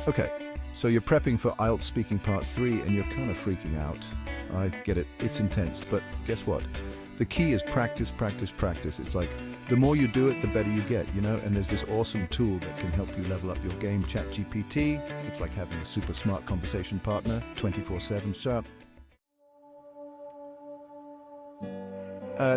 Okay, so you're prepping for IELTS Speaking Part 3 and you're kind of freaking out. I get it, it's intense, but guess what? The key is practice, practice, practice. It's like the more you do it, the better you get, And there's this awesome tool that can help you level up your game, ChatGPT. It's like having a super smart conversation partner, 24/7 sharp.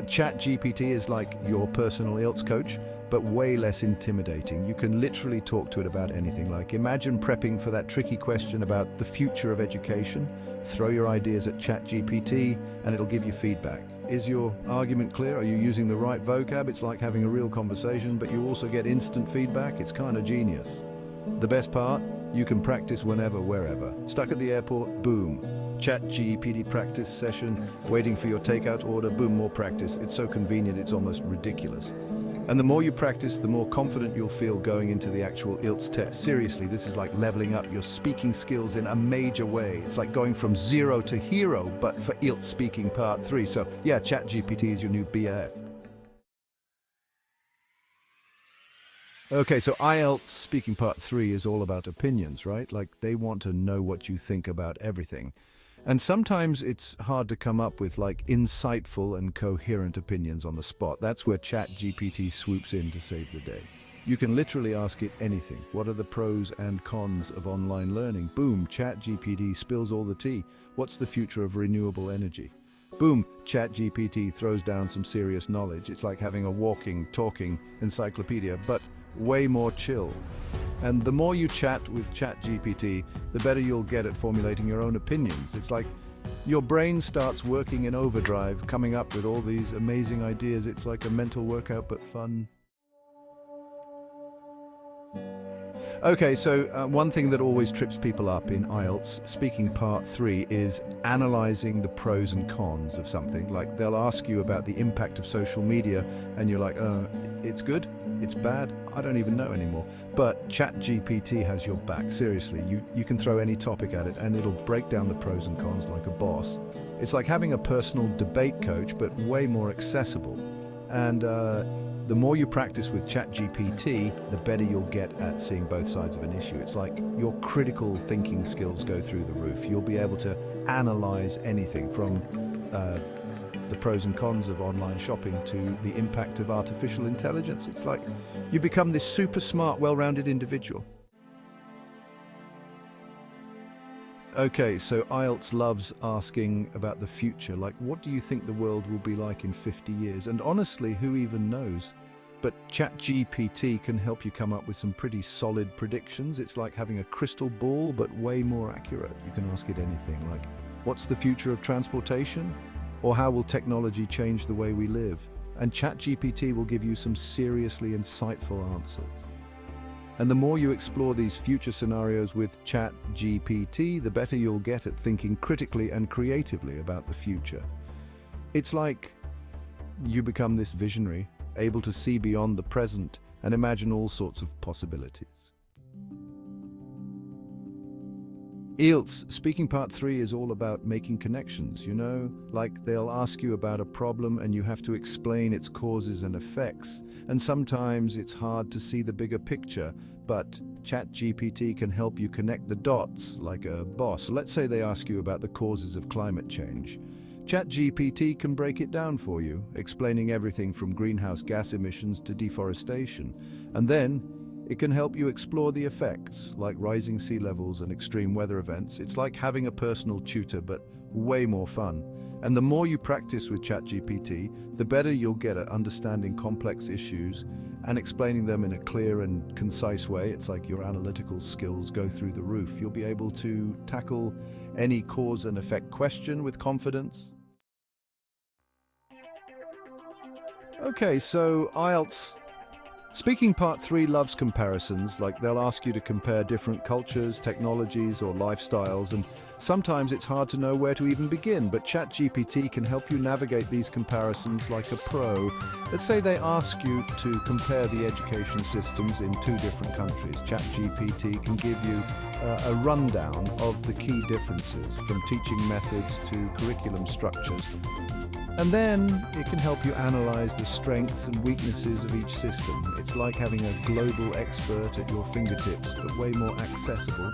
ChatGPT is like your personal IELTS coach, but way less intimidating. You can literally talk to it about anything. Like imagine prepping for that tricky question about the future of education. Throw your ideas at ChatGPT and it'll give you feedback. Is your argument clear? Are you using the right vocab? It's like having a real conversation, but you also get instant feedback. It's kind of genius. The best part? You can practice whenever, wherever. Stuck at the airport? Boom. ChatGPT practice session, waiting for your takeout order, boom, more practice. It's so convenient, it's almost ridiculous. And the more you practice, the more confident you'll feel going into the actual IELTS test. Seriously, this is like leveling up your speaking skills in a major way. It's like going from zero to hero, but for IELTS Speaking Part 3. So yeah, ChatGPT is your new BAF. Okay, so IELTS Speaking Part 3 is all about opinions, right? Like they want to know what you think about everything. And sometimes it's hard to come up with like insightful and coherent opinions on the spot. That's where ChatGPT swoops in to save the day. You can literally ask it anything. What are the pros and cons of online learning? Boom, ChatGPT spills all the tea. What's the future of renewable energy? Boom, ChatGPT throws down some serious knowledge. It's like having a walking, talking encyclopedia, but way more chill. And the more you chat with ChatGPT, the better you'll get at formulating your own opinions. It's like your brain starts working in overdrive, coming up with all these amazing ideas. It's like a mental workout, but fun. Okay, so one thing that always trips people up in IELTS Speaking Part 3 is analyzing the pros and cons of something. Like they'll ask you about the impact of social media and you're like, it's good, it's bad, I don't even know anymore. But ChatGPT has your back, seriously. You can throw any topic at it and it'll break down the pros and cons like a boss. It's like having a personal debate coach, but way more accessible. And the more you practice with ChatGPT, the better you'll get at seeing both sides of an issue. It's like your critical thinking skills go through the roof. You'll be able to analyze anything from the pros and cons of online shopping to the impact of artificial intelligence. It's like you become this super smart, well-rounded individual. Okay, so IELTS loves asking about the future, like what do you think the world will be like in 50 years? And honestly, who even knows? But ChatGPT can help you come up with some pretty solid predictions. It's like having a crystal ball, but way more accurate. You can ask it anything, like what's the future of transportation? Or how will technology change the way we live? And ChatGPT will give you some seriously insightful answers. And the more you explore these future scenarios with ChatGPT, the better you'll get at thinking critically and creatively about the future. It's like you become this visionary, able to see beyond the present and imagine all sorts of possibilities. IELTS Speaking Part 3 is all about making connections, like they'll ask you about a problem and you have to explain its causes and effects. And sometimes it's hard to see the bigger picture, but ChatGPT can help you connect the dots like a boss. Let's say they ask you about the causes of climate change. ChatGPT can break it down for you, explaining everything from greenhouse gas emissions to deforestation. And then it can help you explore the effects, like rising sea levels and extreme weather events. It's like having a personal tutor, but way more fun. And the more you practice with ChatGPT, the better you'll get at understanding complex issues and explaining them in a clear and concise way. It's like your analytical skills go through the roof. You'll be able to tackle any cause and effect question with confidence. Okay, so IELTS Speaking Part 3 loves comparisons, like they'll ask you to compare different cultures, technologies, or lifestyles, and sometimes it's hard to know where to even begin, but ChatGPT can help you navigate these comparisons like a pro. Let's say they ask you to compare the education systems in two different countries. ChatGPT can give you a rundown of the key differences, from teaching methods to curriculum structures. And then it can help you analyze the strengths and weaknesses of each system. It's like having a global expert at your fingertips, but way more accessible.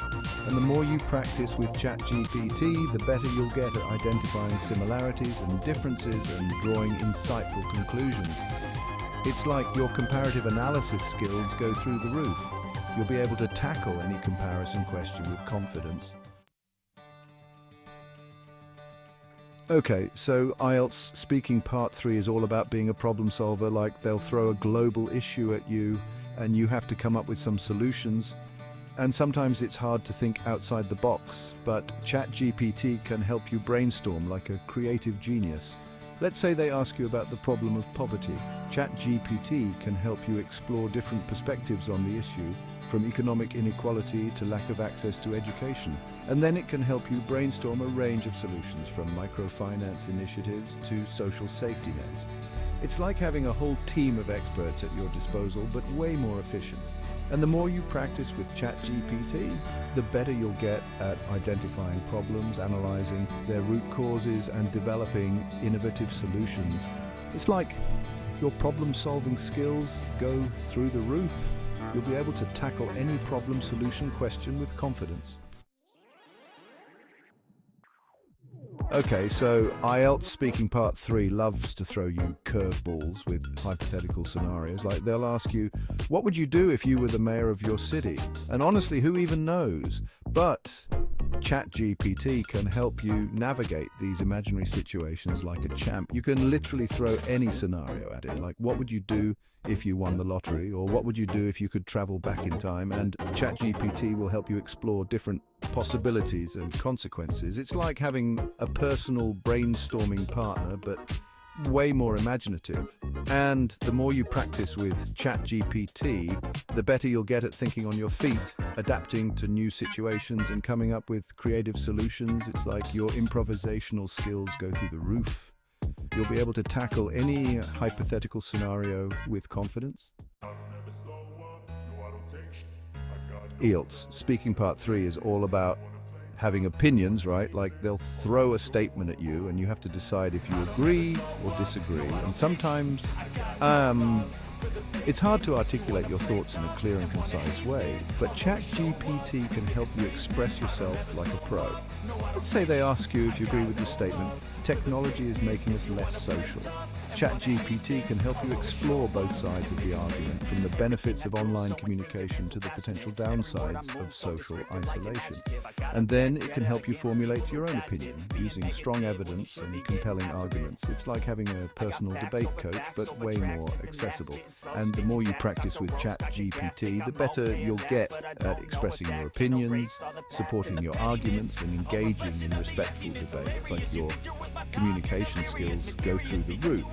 And the more you practice with ChatGPT, the better you'll get at identifying similarities and differences and drawing insightful conclusions. It's like your comparative analysis skills go through the roof. You'll be able to tackle any comparison question with confidence. Okay, so IELTS Speaking Part 3 is all about being a problem solver. Like, they'll throw a global issue at you and you have to come up with some solutions. And sometimes it's hard to think outside the box, but ChatGPT can help you brainstorm like a creative genius. Let's say they ask you about the problem of poverty. ChatGPT can help you explore different perspectives on the issue, from economic inequality to lack of access to education. And then it can help you brainstorm a range of solutions, from microfinance initiatives to social safety nets. It's like having a whole team of experts at your disposal, but way more efficient. And the more you practice with ChatGPT, the better you'll get at identifying problems, analyzing their root causes, and developing innovative solutions. It's like your problem-solving skills go through the roof. You'll be able to tackle any problem-solution question with confidence. Okay, so IELTS Speaking Part 3 loves to throw you curveballs with hypothetical scenarios. Like, they'll ask you, what would you do if you were the mayor of your city? And honestly, who even knows? But ChatGPT can help you navigate these imaginary situations like a champ. You can literally throw any scenario at it, like, what would you do if you won the lottery, or what would you do if you could travel back in time? And ChatGPT will help you explore different possibilities and consequences. It's like having a personal brainstorming partner, but way more imaginative. And the more you practice with ChatGPT, the better you'll get at thinking on your feet, adapting to new situations and coming up with creative solutions. It's like your improvisational skills go through the roof. You'll be able to tackle any hypothetical scenario with confidence. IELTS Speaking Part 3 is all about having opinions, right? Like, they'll throw a statement at you and you have to decide if you agree or disagree. And sometimes it's hard to articulate your thoughts in a clear and concise way, but ChatGPT can help you express yourself like a pro. Let's say they ask you if you agree with the statement, technology is making us less social. ChatGPT can help you explore both sides of the argument, from the benefits of online communication to the potential downsides of social isolation. And then it can help you formulate your own opinion using strong evidence and compelling arguments. It's like having a personal debate coach, but way more accessible. And the more you practice with ChatGPT, the better you'll get at expressing your opinions, supporting your arguments, and engaging in respectful debate. It's like your communication skills go through the roof.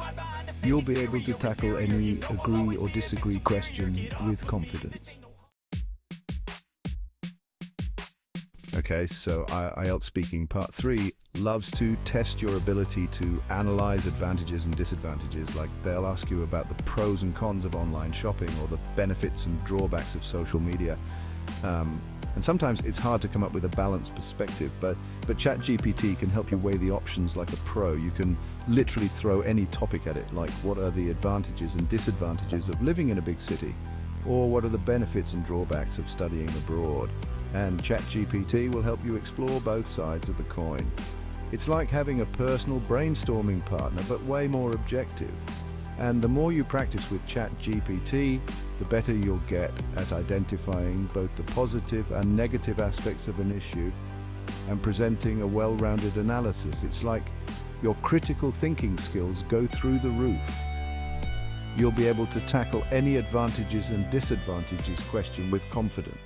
You'll be able to tackle any agree or disagree question with confidence. Okay, so IELTS Speaking Part 3 loves to test your ability to analyze advantages and disadvantages. Like, they'll ask you about the pros and cons of online shopping or the benefits and drawbacks of social media. And sometimes it's hard to come up with a balanced perspective, but ChatGPT can help you weigh the options like a pro. You can literally throw any topic at it, like, what are the advantages and disadvantages of living in a big city? Or what are the benefits and drawbacks of studying abroad? And ChatGPT will help you explore both sides of the coin. It's like having a personal brainstorming partner, but way more objective. And the more you practice with ChatGPT, the better you'll get at identifying both the positive and negative aspects of an issue and presenting a well-rounded analysis. It's like your critical thinking skills go through the roof. You'll be able to tackle any advantages and disadvantages question with confidence.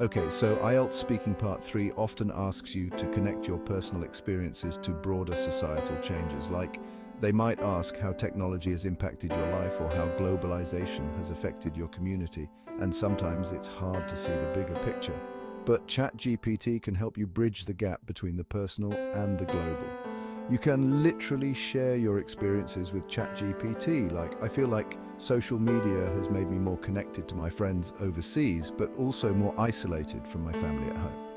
Okay, so IELTS Speaking Part 3 often asks you to connect your personal experiences to broader societal changes. Like, they might ask how technology has impacted your life or how globalization has affected your community. And sometimes it's hard to see the bigger picture. But ChatGPT can help you bridge the gap between the personal and the global. You can literally share your experiences with ChatGPT. Like, I feel like social media has made me more connected to my friends overseas, but also more isolated from my family at home.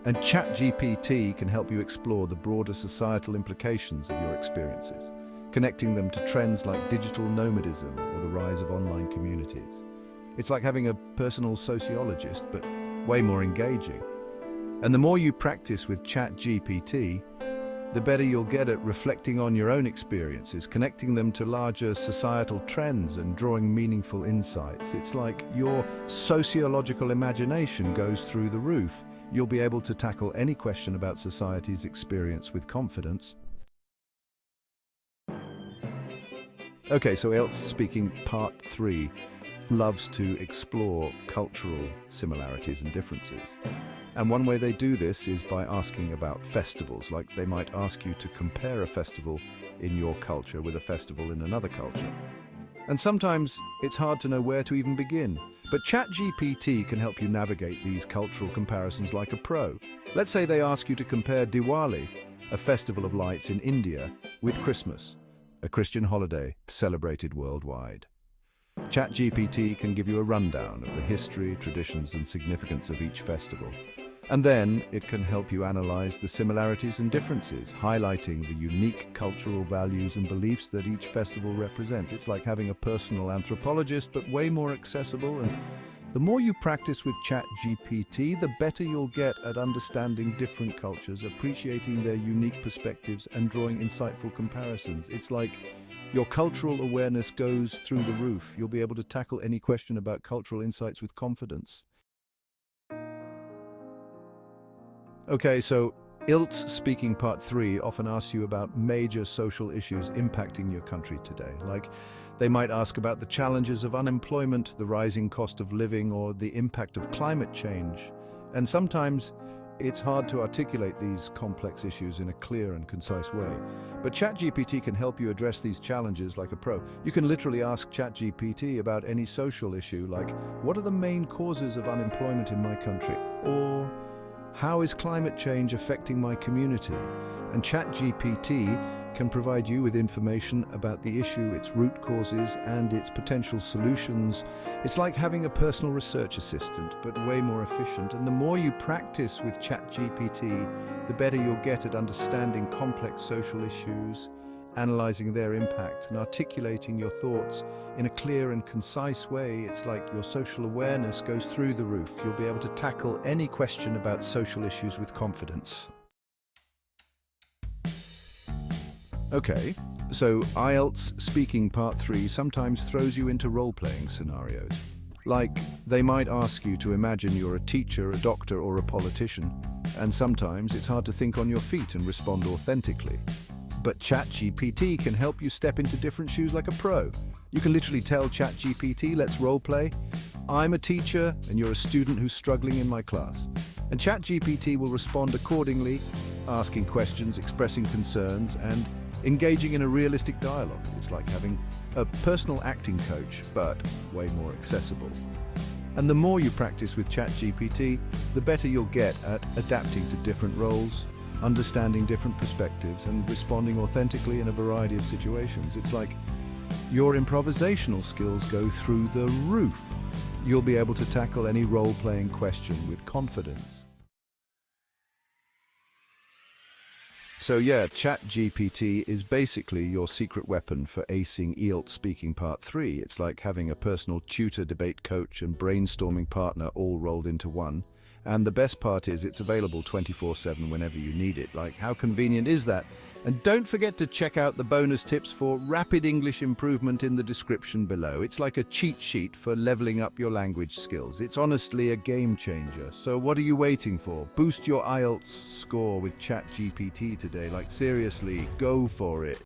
And ChatGPT can help you explore the broader societal implications of your experiences, connecting them to trends like digital nomadism or the rise of online communities. It's like having a personal sociologist, but way more engaging. And the more you practice with ChatGPT, the better you'll get at reflecting on your own experiences, connecting them to larger societal trends and drawing meaningful insights. It's like your sociological imagination goes through the roof. You'll be able to tackle any question about society's experience with confidence. Okay, so IELTS Speaking Part 3 loves to explore cultural similarities and differences. And one way they do this is by asking about festivals, like they might ask you to compare a festival in your culture with a festival in another culture. And sometimes it's hard to know where to even begin. But ChatGPT can help you navigate these cultural comparisons like a pro. Let's say they ask you to compare Diwali, a festival of lights in India, with Christmas, a Christian holiday celebrated worldwide. ChatGPT can give you a rundown of the history, traditions, and significance of each festival. And then it can help you analyze the similarities and differences, highlighting the unique cultural values and beliefs that each festival represents. It's like having a personal anthropologist, but way more accessible. And the more you practice with ChatGPT, the better you'll get at understanding different cultures, appreciating their unique perspectives, and drawing insightful comparisons. It's like your cultural awareness goes through the roof. You'll be able to tackle any question about cultural insights with confidence. Okay, so IELTS Speaking Part 3 often asks you about major social issues impacting your country today. Like, they might ask about the challenges of unemployment, the rising cost of living, or the impact of climate change. And sometimes it's hard to articulate these complex issues in a clear and concise way. But ChatGPT can help you address these challenges like a pro. You can literally ask ChatGPT about any social issue, like, what are the main causes of unemployment in my country? Or, how is climate change affecting my community? And ChatGPT can provide you with information about the issue, its root causes, and its potential solutions. It's like having a personal research assistant, but way more efficient. And the more you practice with ChatGPT, the better you'll get at understanding complex social issues, analyzing their impact, and articulating your thoughts in a clear and concise way. It's like your social awareness goes through the roof. You'll be able to tackle any question about social issues with confidence. Okay, so IELTS Speaking Part 3 sometimes throws you into role-playing scenarios. Like, they might ask you to imagine you're a teacher, a doctor, or a politician, and sometimes it's hard to think on your feet and respond authentically. But ChatGPT can help you step into different shoes like a pro. You can literally tell ChatGPT, let's role play. I'm a teacher and you're a student who's struggling in my class. And ChatGPT will respond accordingly, asking questions, expressing concerns, and engaging in a realistic dialogue. It's like having a personal acting coach, but way more accessible. And the more you practice with ChatGPT, the better you'll get at adapting to different roles, understanding different perspectives, and responding authentically in a variety of situations. It's like your improvisational skills go through the roof. You'll be able to tackle any role-playing question with confidence. So yeah, ChatGPT is basically your secret weapon for acing IELTS Speaking Part 3. It's like having a personal tutor, debate coach, and brainstorming partner all rolled into one. And the best part is it's available 24/7 whenever you need it. Like, how convenient is that? And don't forget to check out the bonus tips for rapid English improvement in the description below. It's like a cheat sheet for leveling up your language skills. It's honestly a game changer. So what are you waiting for? Boost your IELTS score with ChatGPT today. Like, seriously, go for it.